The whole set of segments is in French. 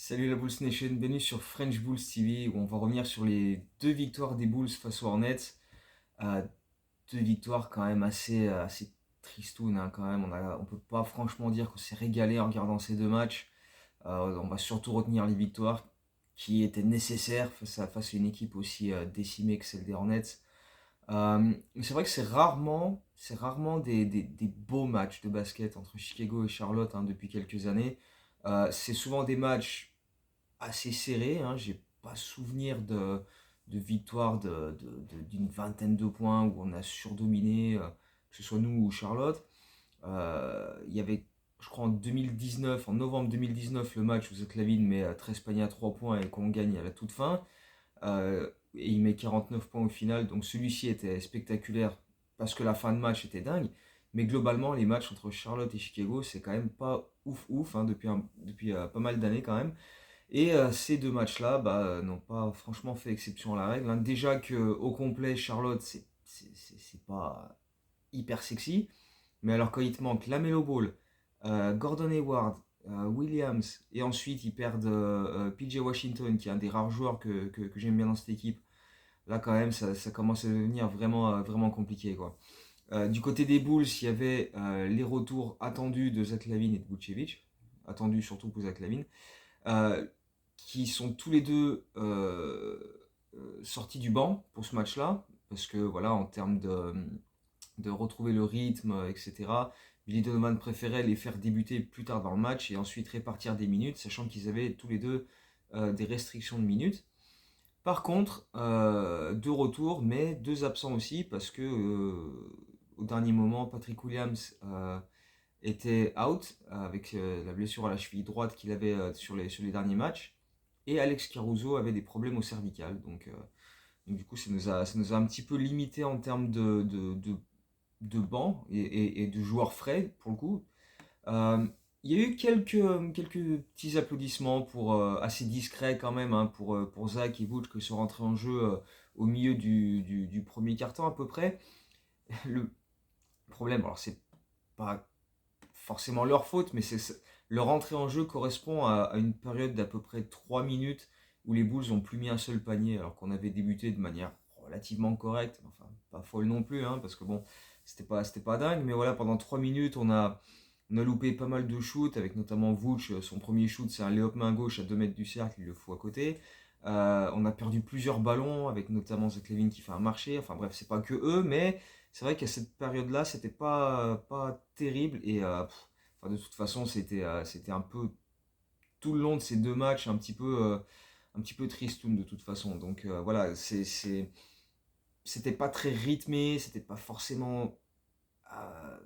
Salut la Bulls Nation, bienvenue sur French Bulls TV où on va revenir sur les deux victoires des Bulls face aux Hornets. Euh, Deux victoires quand même assez tristounes hein, quand même. On peut pas franchement dire qu'on s'est régalé en regardant ces deux matchs. On va surtout retenir les victoires qui étaient nécessaires face à une équipe aussi décimée que celle des Hornets. Mais c'est vrai que c'est rarement des beaux matchs de basket entre Chicago et Charlotte hein, depuis quelques années. C'est souvent des matchs assez serré, hein. J'ai pas souvenir de victoire d'une vingtaine de points où on a surdominé, que ce soit nous ou Charlotte. Il y avait, je crois, en novembre 2019, le match où Zach Lavine met 13 paniers à 3 points et qu'on gagne à la toute fin. Et il met 49 points au final, donc celui-ci était spectaculaire parce que la fin de match était dingue. Mais globalement, les matchs entre Charlotte et Chicago, c'est quand même pas ouf ouf hein, depuis pas mal d'années quand même. Et ces deux matchs-là n'ont pas franchement fait exception à la règle, hein. Déjà que au complet, Charlotte, c'est pas hyper sexy. Mais alors quand il te manque Lamelo Ball, Gordon Hayward, Williams, et ensuite ils perdent PJ Washington, qui est un des rares joueurs que j'aime bien dans cette équipe, là quand même ça commence à devenir vraiment compliqué quoi. Du côté des Bulls, il y avait les retours attendus de Zach Lavine et de Vucevic, attendus surtout pour Zach Lavine. Euh, qui sont tous les deux sortis du banc pour ce match-là, parce que voilà, en termes de retrouver le rythme, etc., Billy Donovan préférait les faire débuter plus tard dans le match et ensuite répartir des minutes, sachant qu'ils avaient tous les deux des restrictions de minutes. Par contre, deux retours, mais deux absents aussi, parce que au dernier moment, Patrick Williams était out avec la blessure à la cheville droite qu'il avait sur les derniers matchs. Et Alex Caruso avait des problèmes au cervical. Donc du coup, ça nous a un petit peu limité en termes de banc et de joueurs frais, pour le coup. Euh, il y a eu quelques petits applaudissements assez discrets quand même hein, pour Zach et Vooch qui sont rentrés en jeu au milieu du premier quart-temps à peu près. Le problème, alors c'est pas forcément leur faute, mais leur entrée en jeu correspond à une période d'à peu près 3 minutes où les Bulls ont plus mis un seul panier alors qu'on avait débuté de manière relativement correcte, enfin pas folle non plus, hein, parce que bon, c'était pas dingue, mais voilà, pendant 3 minutes, on a loupé pas mal de shoots, avec notamment Vooch, son premier shoot, c'est un lay-up main gauche à 2 mètres du cercle, il le fout à côté. On a perdu plusieurs ballons, avec notamment Zach Levine qui fait un marché, enfin bref, c'est pas que eux, mais c'est vrai qu'à cette période-là, c'était pas terrible et enfin, de toute façon, c'était un peu tout le long de ces deux matchs un petit peu tristoun de toute façon. Donc voilà, c'était pas très rythmé, c'était pas forcément euh,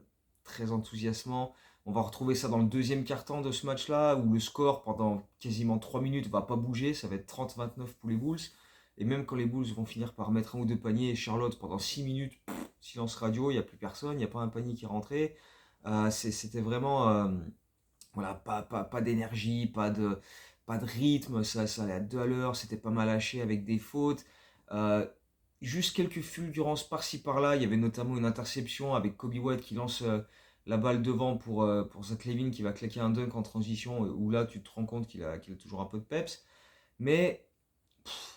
très enthousiasmant. On va retrouver ça dans le deuxième quart-temps de ce match-là, où le score pendant quasiment 3 minutes va pas bouger, ça va être 30-29 pour les Bulls. Et même quand les Bulls vont finir par mettre un ou deux paniers, Charlotte pendant 6 minutes, silence radio, il n'y a plus personne, il n'y a pas un panier qui est rentré. C'était vraiment voilà, pas d'énergie, pas de rythme, ça allait à 2 à l'heure, c'était pas mal haché avec des fautes. Euh, Juste quelques fulgurances par-ci par-là, il y avait notamment une interception avec Kobe White qui lance la balle devant pour Zach Levine qui va claquer un dunk en transition, où là tu te rends compte qu'il a toujours un peu de peps. Mais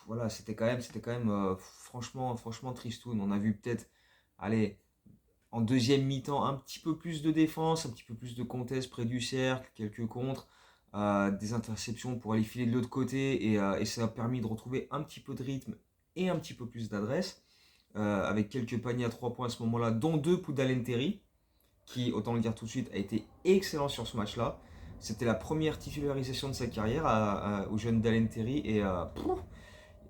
voilà, c'était quand même franchement tristoun. On a vu peut-être, allez, en deuxième mi-temps, un petit peu plus de défense, un petit peu plus de contest près du cercle, quelques contres, des interceptions pour aller filer de l'autre côté et ça a permis de retrouver un petit peu de rythme et un petit peu plus d'adresse, avec quelques paniers à 3 points à ce moment-là, dont deux pour Dalen Terry, qui, autant le dire tout de suite, a été excellent sur ce match-là. C'était la première titularisation de sa carrière au jeune Dalen Terry et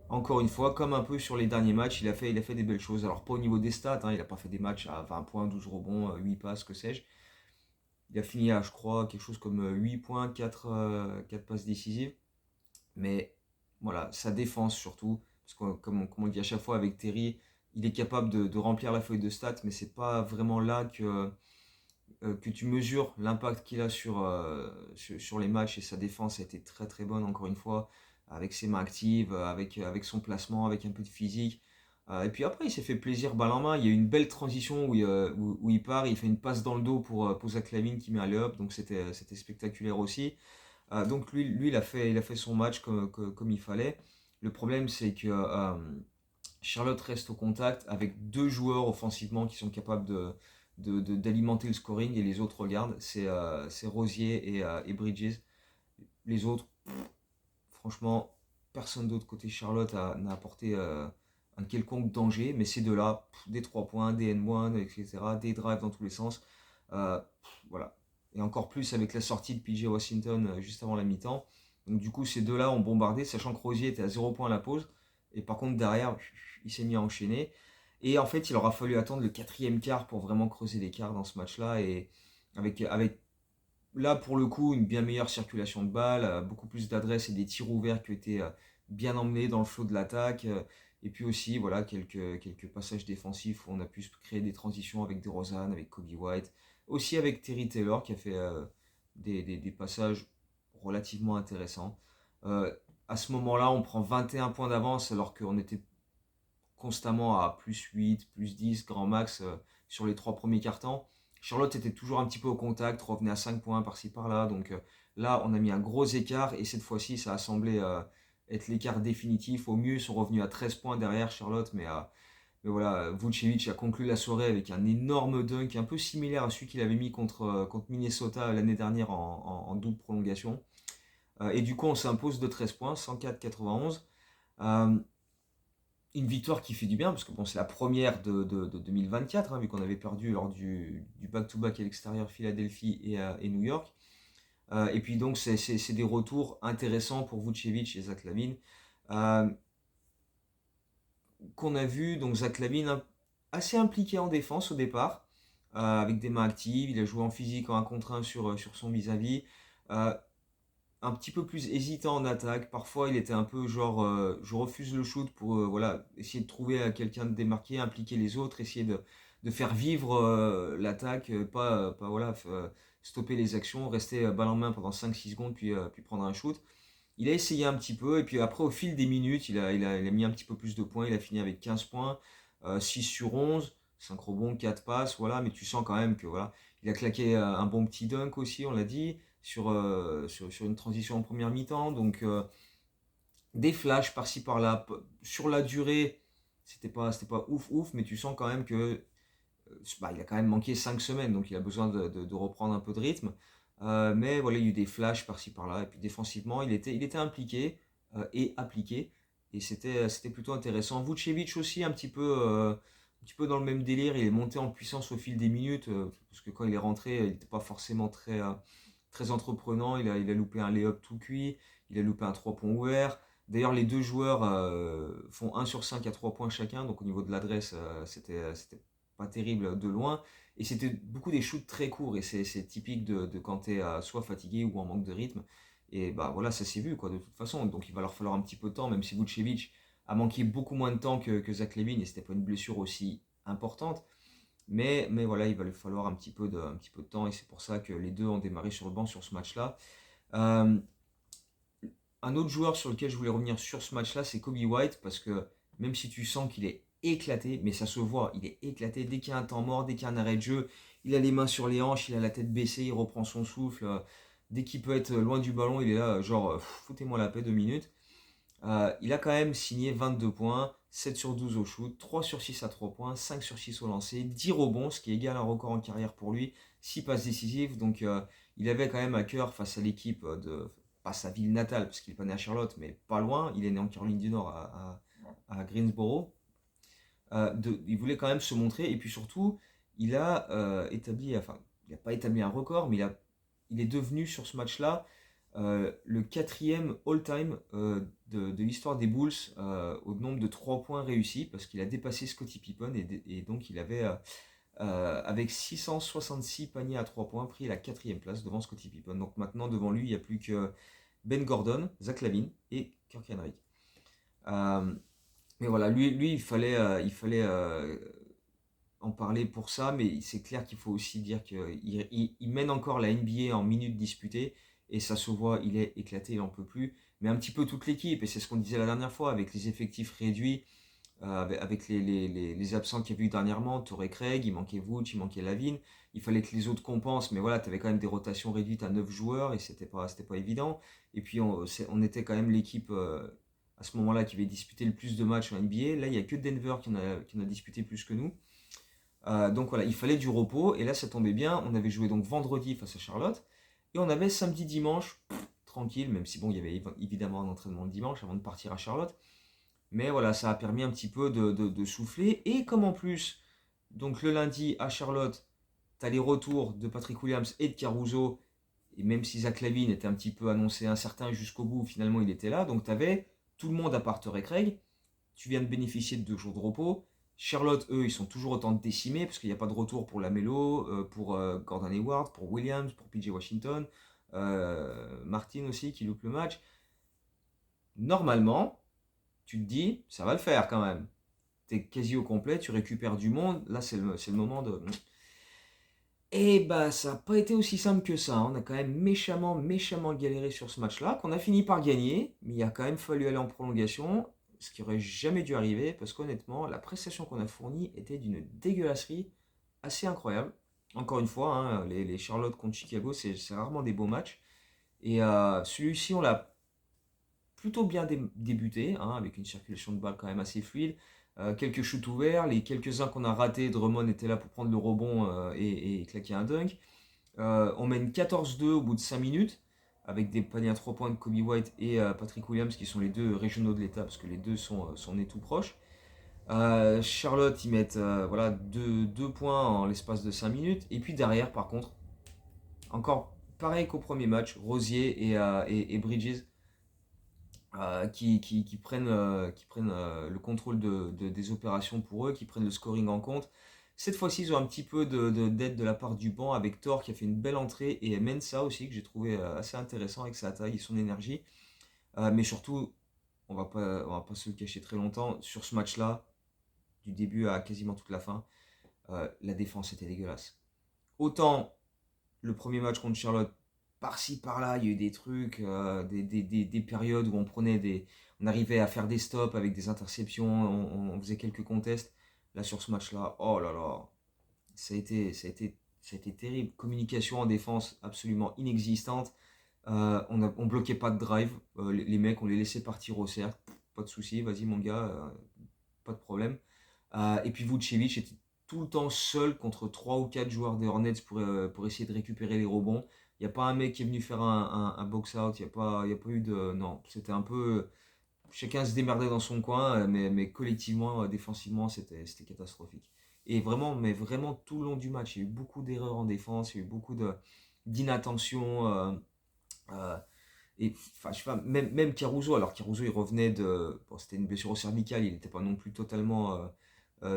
encore une fois, comme un peu sur les derniers matchs, il a fait des belles choses. Alors, pas au niveau des stats, hein, il n'a pas fait des matchs à 20 points, 12 rebonds, 8 passes, que sais-je. Il a fini à, je crois, quelque chose comme 8 points, 4 passes décisives. Mais voilà, sa défense surtout, parce que comme on dit à chaque fois avec Terry, il est capable de remplir la feuille de stats, mais c'est pas vraiment là que tu mesures l'impact qu'il a sur les matchs et sa défense a été très très bonne encore une fois avec ses mains actives, avec son placement, avec un peu de physique. Et puis après il s'est fait plaisir balle en main, il y a eu une belle transition où il part, il fait une passe dans le dos pour Zach Lavine qui met un lay-up, donc c'était spectaculaire aussi. Donc lui il a fait son match comme il fallait. Le problème, c'est que Charlotte reste au contact avec deux joueurs offensivement qui sont capables d'alimenter le scoring et les autres regardent. C'est Rosier et Bridges. Les autres, franchement, personne d'autre côté Charlotte n'a apporté un quelconque danger, mais ces deux-là, des 3 points, des N1, etc., des drives dans tous les sens. Voilà. Et encore plus avec la sortie de PJ Washington juste avant la mi-temps. Donc du coup, ces deux-là ont bombardé, sachant que Rosier était à 0 points à la pause. Et par contre, derrière, il s'est mis à enchaîner. Et en fait, il aura fallu attendre le quatrième quart pour vraiment creuser l'écart dans ce match-là. Et avec là, pour le coup, une bien meilleure circulation de balles, beaucoup plus d'adresse et des tirs ouverts qui étaient bien emmenés dans le flot de l'attaque. Et puis aussi, voilà, quelques passages défensifs où on a pu créer des transitions avec DeRozan, avec Kobe White. Aussi avec Terry Taylor qui a fait des passages relativement intéressants. Euh, à ce moment-là, on prend 21 points d'avance alors qu'on était constamment à plus 8, plus 10, grand max sur les trois premiers quarts-temps. Charlotte était toujours un petit peu au contact, revenait à 5 points par-ci par-là. Donc là, on a mis un gros écart et cette fois-ci, ça a semblé être l'écart définitif. Au mieux, ils sont revenus à 13 points derrière Charlotte, mais voilà, Vucevic a conclu la soirée avec un énorme dunk, un peu similaire à celui qu'il avait mis contre Minnesota l'année dernière en double prolongation. Et du coup, on s'impose de 13 points, 104-91. Euh, une victoire qui fait du bien, parce que bon, c'est la première de 2024, hein, vu qu'on avait perdu lors du back-to-back à l'extérieur Philadelphie et New York. Et puis donc, c'est des retours intéressants pour Vucevic et Zach LaVine. Euh, qu'on a vu, donc Zach LaVine assez impliqué en défense au départ, avec des mains actives. Il a joué en physique en 1 contre 1 sur son vis-à-vis. Euh, un petit peu plus hésitant en attaque. Parfois, il était un peu genre, je refuse le shoot pour voilà, essayer de trouver quelqu'un de démarqué, impliquer les autres, essayer de faire vivre l'attaque, pas voilà, stopper les actions, rester balle en main pendant 5-6 secondes, puis prendre un shoot. Il a essayé un petit peu, et puis après, au fil des minutes, il a mis un petit peu plus de points. Il a fini avec 15 points, 6 sur 11, 5 rebonds, 4 passes, voilà. Mais tu sens quand même que voilà, il a claqué un bon petit dunk aussi, on l'a dit, sur une transition en première mi-temps. Donc, des flashs par-ci par-là. Sur la durée, c'était pas ouf, ouf, mais tu sens quand même que bah, il a quand même manqué 5 semaines, donc il a besoin de reprendre un peu de rythme. Mais voilà, il y a eu des flashs par-ci par-là. Et puis défensivement, il était impliqué et appliqué. Et c'était plutôt intéressant. Vucevic aussi, un petit peu dans le même délire. Il est monté en puissance au fil des minutes. Parce que quand il est rentré, il n'était pas forcément très entreprenant. Il a loupé un lay-up tout cuit. Il a loupé un 3 points ouvert. D'ailleurs, les deux joueurs font 1 sur 5 à 3 points chacun. Donc au niveau de l'adresse, c'était pas terrible de loin. Et c'était beaucoup des shoots très courts. Et c'est typique de quand tu es soit fatigué ou en manque de rythme. Et bah voilà, ça s'est vu quoi, de toute façon. Donc il va leur falloir un petit peu de temps, même si Vucevic a manqué beaucoup moins de temps que Zach LaVine. Et c'était pas une blessure aussi importante. Mais voilà, il va lui falloir un petit peu de temps. Et c'est pour ça que les deux ont démarré sur le banc sur ce match-là. Euh, un autre joueur sur lequel je voulais revenir sur ce match-là, c'est Kobe White, parce que même si tu sens qu'il est éclaté, mais ça se voit, il est éclaté dès qu'il y a un temps mort, dès qu'il y a un arrêt de jeu, il a les mains sur les hanches, il a la tête baissée, il reprend son souffle. Dès qu'il peut être loin du ballon, il est là, genre, foutez-moi la paix 2 minutes. Il a quand même signé 22 points, 7 sur 12 au shoot, 3 sur 6 à 3 points, 5 sur 6 au lancer, 10 rebonds, ce qui égale un record en carrière pour lui, 6 passes décisives. Donc il avait quand même à cœur face à l'équipe pas sa ville natale, parce qu'il n'est pas né à Charlotte, mais pas loin, il est né en Caroline du Nord à Greensboro. Il voulait quand même se montrer, et puis surtout, il a établi, enfin, il n'a pas établi un record, mais il est devenu sur ce match-là le quatrième all-time de l'histoire des Bulls au nombre de 3 points réussis, parce qu'il a dépassé Scottie Pippen, et donc il avait, avec 666 paniers à 3 points, pris la quatrième place devant Scottie Pippen. Donc maintenant, devant lui, il n'y a plus que Ben Gordon, Zach LaVine et Kirk Henry. Euh, mais voilà, lui il fallait en parler pour ça, mais c'est clair qu'il faut aussi dire qu'il mène encore la NBA en minutes disputées, et ça se voit, il est éclaté, il n'en peut plus. Mais un petit peu toute l'équipe, et c'est ce qu'on disait la dernière fois, avec les effectifs réduits, avec les absents qu'il y a eu dernièrement, Torrey Craig, il manquait Vooch, il manquait Lavine, il fallait que les autres compensent, mais voilà, tu avais quand même des rotations réduites à 9 joueurs et c'était pas évident. Et puis on était quand même l'équipe à ce moment-là qui avait disputé le plus de matchs en NBA. Là, il n'y a que Denver qui en a disputé plus que nous. Donc voilà, il fallait du repos et là ça tombait bien. On avait joué donc vendredi face à Charlotte et on avait samedi, dimanche, tranquille, même si bon, il y avait évidemment un entraînement le dimanche avant de partir à Charlotte. Mais voilà, ça a permis un petit peu de souffler. Et comme en plus, donc le lundi à Charlotte, tu as les retours de Patrick Williams et de Caruso. Et même si Zach LaVine était un petit peu annoncé incertain jusqu'au bout, finalement il était là. Donc tu avais tout le monde à part Torrey Craig. Tu viens de bénéficier de 2 jours de repos. Charlotte, eux, ils sont toujours autant décimés parce qu'il n'y a pas de retour pour Lamelo, pour Gordon Hayward, pour Williams, pour PJ Washington, Martin aussi qui loupe le match. Normalement, tu te dis, ça va le faire quand même. Tu es quasi au complet, tu récupères du monde. Là, c'est le moment de. Et bah, ça n'a pas été aussi simple que ça. On a quand même méchamment, méchamment galéré sur ce match-là, qu'on a fini par gagner, mais il a quand même fallu aller en prolongation, ce qui aurait jamais dû arriver, parce qu'honnêtement, la prestation qu'on a fournie était d'une dégueulasserie assez incroyable. Encore une fois, hein, les Charlotte contre Chicago, c'est rarement des beaux matchs. Et celui-ci, on l'a plutôt bien débuté, hein, avec une circulation de balle quand même assez fluide. Quelques shoots ouverts, les quelques-uns qu'on a ratés, Drummond était là pour prendre le rebond et claquer un dunk. On mène 14-2 au bout de 5 minutes, avec des paniers à 3 points de Kobe White et Patrick Williams, qui sont les deux régionaux de l'État, parce que les deux sont nés tout proches. Charlotte, ils mettent voilà, 2 points en l'espace de 5 minutes. Et puis derrière, par contre, encore pareil qu'au premier match, Rosier et Bridges qui prennent le contrôle des opérations pour eux, qui prennent le scoring en compte. Cette fois-ci, ils ont un petit peu d'aide de la part du banc avec Thor qui a fait une belle entrée et Mensa aussi que j'ai trouvé assez intéressant avec sa taille et son énergie. Mais surtout, on va pas se le cacher très longtemps, sur ce match-là, du début à quasiment toute la fin, la défense était dégueulasse. Autant le premier match contre Charlotte, par-ci par-là, il y a eu des trucs, des périodes où on arrivait à faire des stops avec des interceptions, on faisait quelques contests. Là, sur ce match-là, oh là là, ça a été terrible. Communication en défense absolument inexistante. On bloquait pas de drive. Les mecs, on les laissait partir au cercle. Pas de souci, vas-y mon gars, pas de problème. Et puis Vucevic était tout le temps seul contre 3 ou 4 joueurs des Hornets pour essayer de récupérer les rebonds. Il n'y a pas un mec qui est venu faire un box-out, il y a pas eu de. Non, c'était un peu. Chacun se démerdait dans son coin, mais collectivement, défensivement, c'était catastrophique. Et vraiment, mais vraiment tout le long du match, il y a eu beaucoup d'erreurs en défense, il y a eu beaucoup d'inattention. Euh, et enfin, je sais pas, même Caruso, alors Caruso il revenait de. Bon, c'était une blessure au cervical, il n'était pas non plus totalement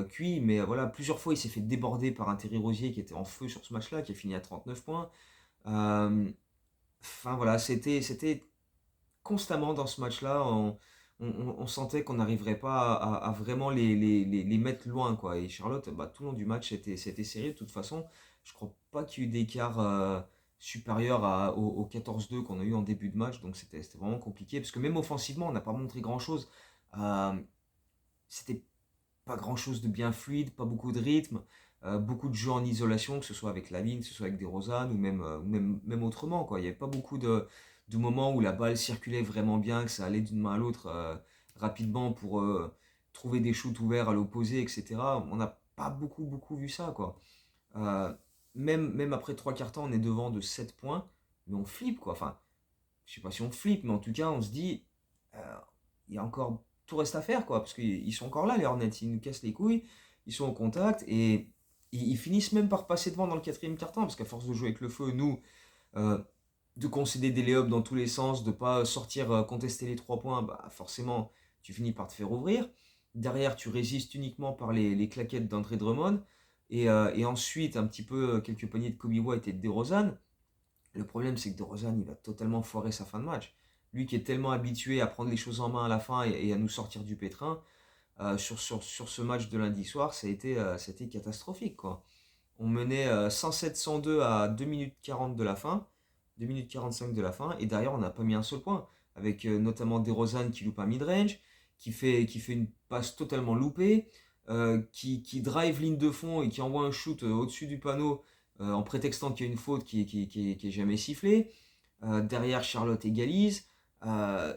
cuit, mais voilà, plusieurs fois il s'est fait déborder par un Terry Rozier qui était en feu sur ce match-là, qui a fini à 39 points. Euh, Enfin voilà, c'était constamment dans ce match-là, on sentait qu'on n'arriverait pas à vraiment les mettre loin, quoi. Et Charlotte, bah, tout le long du match, c'était serré. De toute façon, je crois pas qu'il y ait eu d'écart supérieur au 14-2 qu'on a eu en début de match, donc c'était vraiment compliqué, parce que même offensivement, on n'a pas montré grand-chose. Euh, C'était pas grand-chose de bien fluide, pas beaucoup de rythme, beaucoup de jeux en isolation, que ce soit avec Lavine, que ce soit avec DeRozan, ou même autrement, quoi. Il n'y avait pas beaucoup de moments où la balle circulait vraiment bien, que ça allait d'une main à l'autre rapidement pour trouver des shoots ouverts à l'opposé, etc. On n'a pas beaucoup vu ça, quoi. Euh, même après 3 quarts temps, on est devant de 7 points, mais on flippe, quoi. Enfin, je sais pas si on flippe, mais en tout cas, on se dit, euh, il y a encore tout reste à faire, quoi, parce qu'ils sont encore là, les Hornets, ils nous cassent les couilles, ils sont en contact, et ils finissent même par passer devant dans le quatrième quart-temps, parce qu'à force de jouer avec le feu, nous, euh, de concéder des lay-ups dans tous les sens, de pas sortir contester les 3 points, bah forcément, tu finis par te faire ouvrir. Derrière, tu résistes uniquement par les claquettes d'André Drummond, et ensuite, un petit peu, quelques poignées de Kobe White et de DeRozan. Le problème, c'est que DeRozan, il va totalement foirer sa fin de match. Lui qui est tellement habitué à prendre les choses en main à la fin et à nous sortir du pétrin, sur ce match de lundi soir, ça a été catastrophique, quoi. On menait 107-102 à 2 minutes 40 de la fin, 2 minutes 45 de la fin, et derrière, on n'a pas mis un seul point. Avec notamment DeRozan qui loupe un mid-range, qui fait une passe totalement loupée, qui drive ligne de fond et qui envoie un shoot au-dessus du panneau en prétextant qu'il y a une faute qui est jamais sifflée. Derrière, Charlotte égalise. Euh,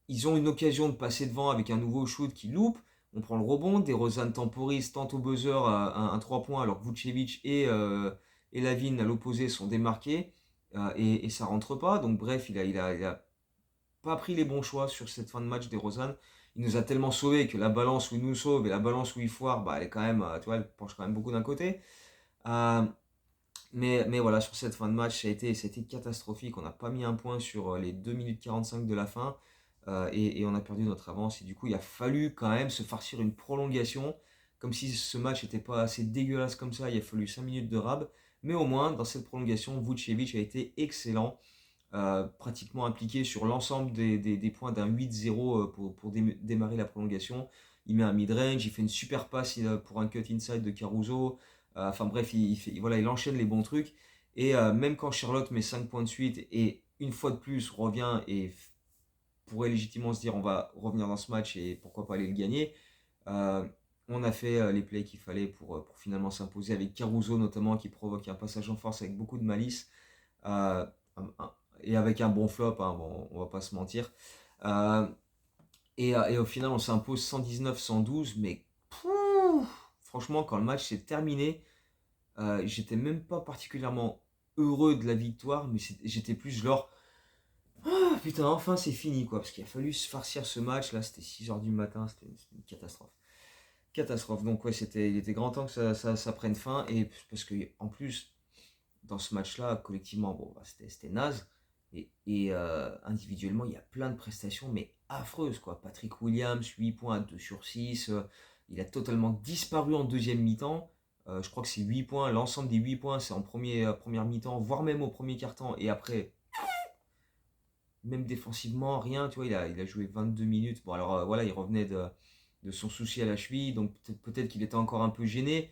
Ils ont une occasion de passer devant avec un nouveau shoot qui loupe. On prend le rebond. DeRozan temporise, tente au buzzer un 3 points alors que Vucevic et Lavine à l'opposé sont démarqués. Et ça rentre pas. Donc bref, il a pas pris les bons choix sur cette fin de match DeRozan. Il nous a tellement sauvés que la balance où il nous sauve et la balance où il foire, bah, elle est quand même, tu vois, elle penche quand même beaucoup d'un côté. Euh, mais voilà, sur cette fin de match, ça a été catastrophique. On n'a pas mis un point sur les 2 minutes 45 de la fin et on a perdu notre avance. Et du coup, il a fallu quand même se farcir une prolongation. Comme si ce match n'était pas assez dégueulasse comme ça, il a fallu 5 minutes de rab. Mais au moins, dans cette prolongation, Vucevic a été excellent, pratiquement impliqué sur l'ensemble des points d'un 8-0 pour démarrer la prolongation. Il met un mid-range, il fait une super passe pour un cut inside de Caruso. Enfin bref, voilà, il enchaîne les bons trucs. Et même quand Charlotte met 5 points de suite et une fois de plus revient et pourrait légitimement se dire on va revenir dans ce match et pourquoi pas aller le gagner, euh, on a fait les plays qu'il fallait pour finalement s'imposer avec Caruso notamment qui provoque un passage en force avec beaucoup de malice. Euh, et avec un bon flop, hein, bon, on va pas se mentir. Euh, et au final, on s'impose 119-112, mais franchement, quand le match s'est terminé, j'étais même pas particulièrement heureux de la victoire, mais j'étais plus genre, ah, putain, enfin c'est fini, quoi, parce qu'il a fallu se farcir ce match, là, c'était 6h du matin, c'était une catastrophe. Catastrophe, donc ouais, il était grand temps que ça prenne fin, et parce que en plus, dans ce match-là, collectivement, bon, bah, c'était naze. Et individuellement, il y a plein de prestations, mais affreuses, quoi. Patrick Williams, 8 points à 2 sur 6. Il a totalement disparu en deuxième mi-temps. Je crois que c'est 8 points. L'ensemble des 8 points, c'est en première mi-temps, voire même au premier quart-temps. Et après, même défensivement, rien. Tu vois, il a joué 22 minutes. Bon, alors voilà, il revenait de son souci à la cheville. Donc peut-être qu'il était encore un peu gêné.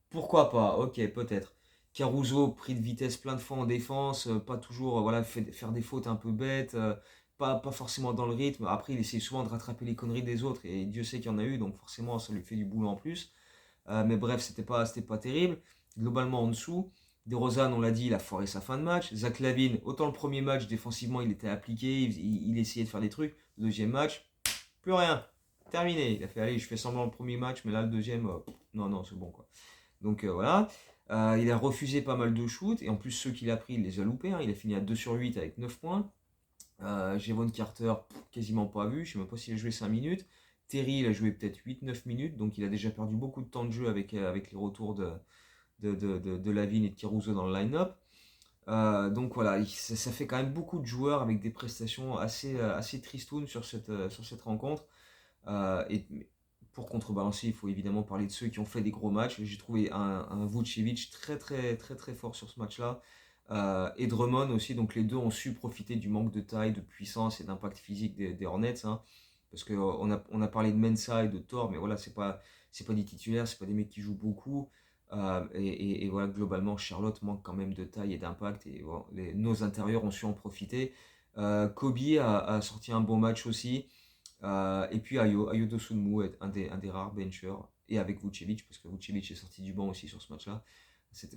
Pourquoi pas? Ok, peut-être. Caruso, pris de vitesse plein de fois en défense, pas toujours, voilà, faire des fautes un peu bêtes, pas forcément dans le rythme. Après, il essaie souvent de rattraper les conneries des autres, et Dieu sait qu'il y en a eu, donc forcément, ça lui fait du boulot en plus. Mais bref, c'était pas terrible. Globalement, en dessous, DeRozan, on l'a dit, il a foiré sa fin de match. Zach LaVine, autant le premier match, défensivement, il était appliqué, il essayait de faire des trucs. Le deuxième match, plus rien. Terminé. Il a fait, allez, je fais semblant le premier match, mais là, le deuxième, non, non, c'est bon, quoi. Donc voilà. Il a refusé pas mal de shoots et en plus ceux qu'il a pris il les a loupés, hein. Il a fini à 2 sur 8 avec 9 points. Javon Carter, quasiment pas vu, je sais même pas s'il a joué 5 minutes. Terry il a joué peut-être 8-9 minutes, donc il a déjà perdu beaucoup de temps de jeu avec les retours de Lavine et de Caruso dans le line-up. Donc voilà, ça fait quand même beaucoup de joueurs avec des prestations assez tristounes sur cette rencontre. Et pour contrebalancer, il faut évidemment parler de ceux qui ont fait des gros matchs. J'ai trouvé un Vucevic très très très très fort sur ce match-là. Et Drummond aussi, donc les deux ont su profiter du manque de taille, de puissance et d'impact physique des Hornets, hein. Parce qu'on a parlé de Mensah et de Thor, mais voilà, c'est pas des titulaires, c'est pas des mecs qui jouent beaucoup. Et voilà, globalement, Charlotte manque quand même de taille et d'impact. Et bon, nos intérieurs ont su en profiter. Kobe a sorti un bon match aussi. Et puis Ayo Dosunmu est un des rares benchers, et avec Vucevic, parce que Vucevic est sorti du banc aussi sur ce match-là.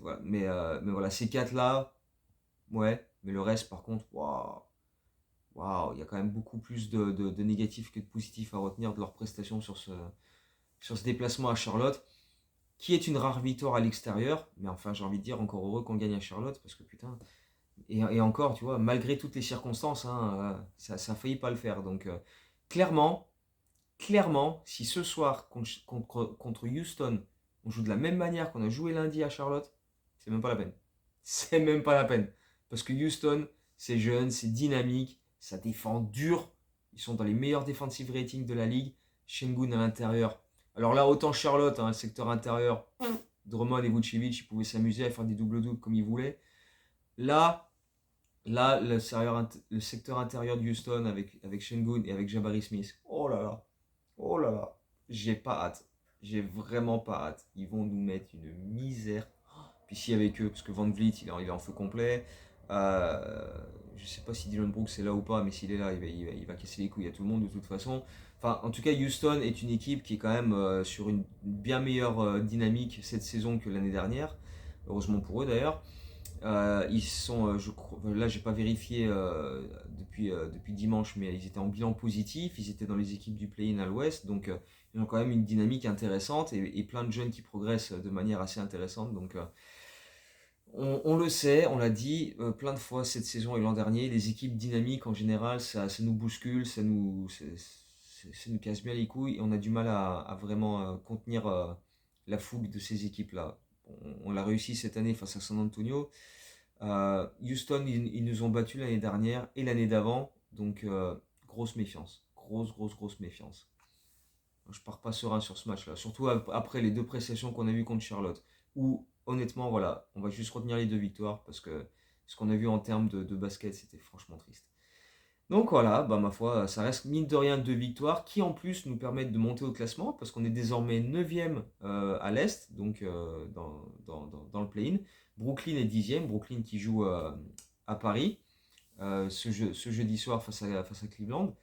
Voilà. Mais voilà, ces quatre-là, ouais, mais le reste, par contre, waouh, waouh, il y a quand même beaucoup plus de négatifs que de positifs à retenir de leur prestation sur ce déplacement à Charlotte, qui est une rare victoire à l'extérieur, mais enfin, j'ai envie de dire, encore heureux qu'on gagne à Charlotte, parce que putain, et encore, tu vois, malgré toutes les circonstances, hein, ça a failli pas le faire. Donc, clairement, clairement, si ce soir contre Houston, on joue de la même manière qu'on a joué lundi à Charlotte, c'est même pas la peine. C'est même pas la peine. Parce que Houston, c'est jeune, c'est dynamique, ça défend dur. Ils sont dans les meilleurs defensive ratings de la ligue. Şengün à l'intérieur. Alors là, autant Charlotte, hein, le secteur intérieur, Drummond et Vucevic, ils pouvaient s'amuser à faire des double-doubles comme ils voulaient. Là, Là, le secteur intérieur de Houston avec Şengün et avec Jabari Smith, oh là là, oh là là, j'ai pas hâte. J'ai vraiment pas hâte. Ils vont nous mettre une misère. Puis si avec eux, parce que Van Vliet, il est en feu complet. Euh, je sais pas si Dylan Brooks est là ou pas, mais s'il est là, il va casser les couilles à tout le monde de toute façon. Enfin, en tout cas, Houston est une équipe qui est quand même sur une bien meilleure dynamique cette saison que l'année dernière. heureusement pour eux d'ailleurs. Ils sont, là j'ai pas vérifié depuis dimanche, mais ils étaient en bilan positif, ils étaient dans les équipes du play-in à l'ouest, donc ils ont quand même une dynamique intéressante et plein de jeunes qui progressent de manière assez intéressante. Donc on le sait, on l'a dit plein de fois cette saison et l'an dernier, les équipes dynamiques en général, ça nous bouscule, ça nous casse bien les couilles et on a du mal à vraiment contenir la fougue de ces équipes-là. On l'a réussi cette année face à San Antonio. Houston, ils nous ont battus l'année dernière et l'année d'avant, donc grosse méfiance, grosse méfiance. Je pars pas serein sur ce match-là, surtout après les deux prestations qu'on a vues contre Charlotte, où honnêtement, voilà, on va juste retenir les deux victoires parce que ce qu'on a vu en termes de basket, c'était franchement triste. Donc voilà, bah ma foi, ça reste mine de rien deux victoires qui en plus nous permettent de monter au classement parce qu'on est désormais 9e à l'Est, donc dans le play-in. Brooklyn est 10e, Brooklyn qui joue à Paris ce jeudi soir face à Cleveland.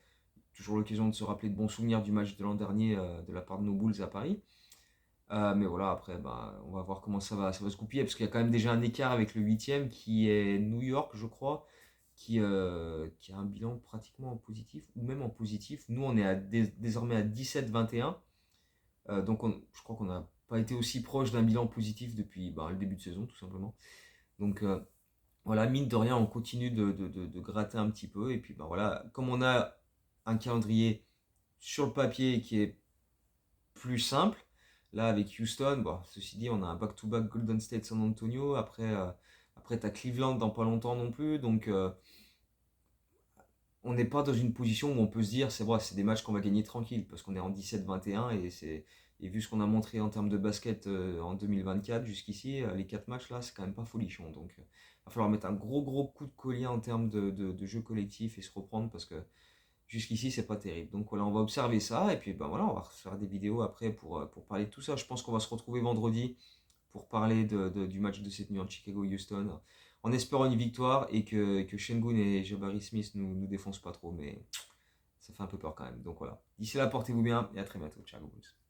Toujours l'occasion de se rappeler de bons souvenirs du match de l'an dernier de la part de nos Bulls à Paris. Mais voilà, après, bah, on va voir comment ça va se goupiller, parce qu'il y a quand même déjà un écart avec le 8e qui est New York, je crois, qui a un bilan pratiquement en positif, ou même en positif. Nous, on est désormais à 17-21, donc je crois qu'on n'a pas été aussi proche d'un bilan positif depuis bah, le début de saison, tout simplement. Donc voilà, mine de rien, on continue de gratter un petit peu, et puis bah, voilà, comme on a un calendrier sur le papier qui est plus simple. Là, avec Houston, bon, ceci dit, on a un back-to-back Golden State San Antonio. Après tu as Cleveland dans pas longtemps non plus. Donc, on n'est pas dans une position où on peut se dire, c'est vrai, c'est des matchs qu'on va gagner tranquille, parce qu'on est en 17-21 et vu ce qu'on a montré en termes de basket en 2024 jusqu'ici, les 4 matchs là, c'est quand même pas folichon. Donc, il va falloir mettre un gros coup de collier en termes de jeu collectif et se reprendre parce que jusqu'ici, c'est pas terrible. Donc voilà, on va observer ça et puis ben voilà, on va faire des vidéos après pour parler de tout ça. Je pense qu'on va se retrouver vendredi pour parler du match de cette nuit en Chicago-Houston, en espérant une victoire et que Şengün et Jabari Smith nous défoncent pas trop, mais ça fait un peu peur quand même. Donc voilà. D'ici là, portez-vous bien et à très bientôt. Ciao, Bulls.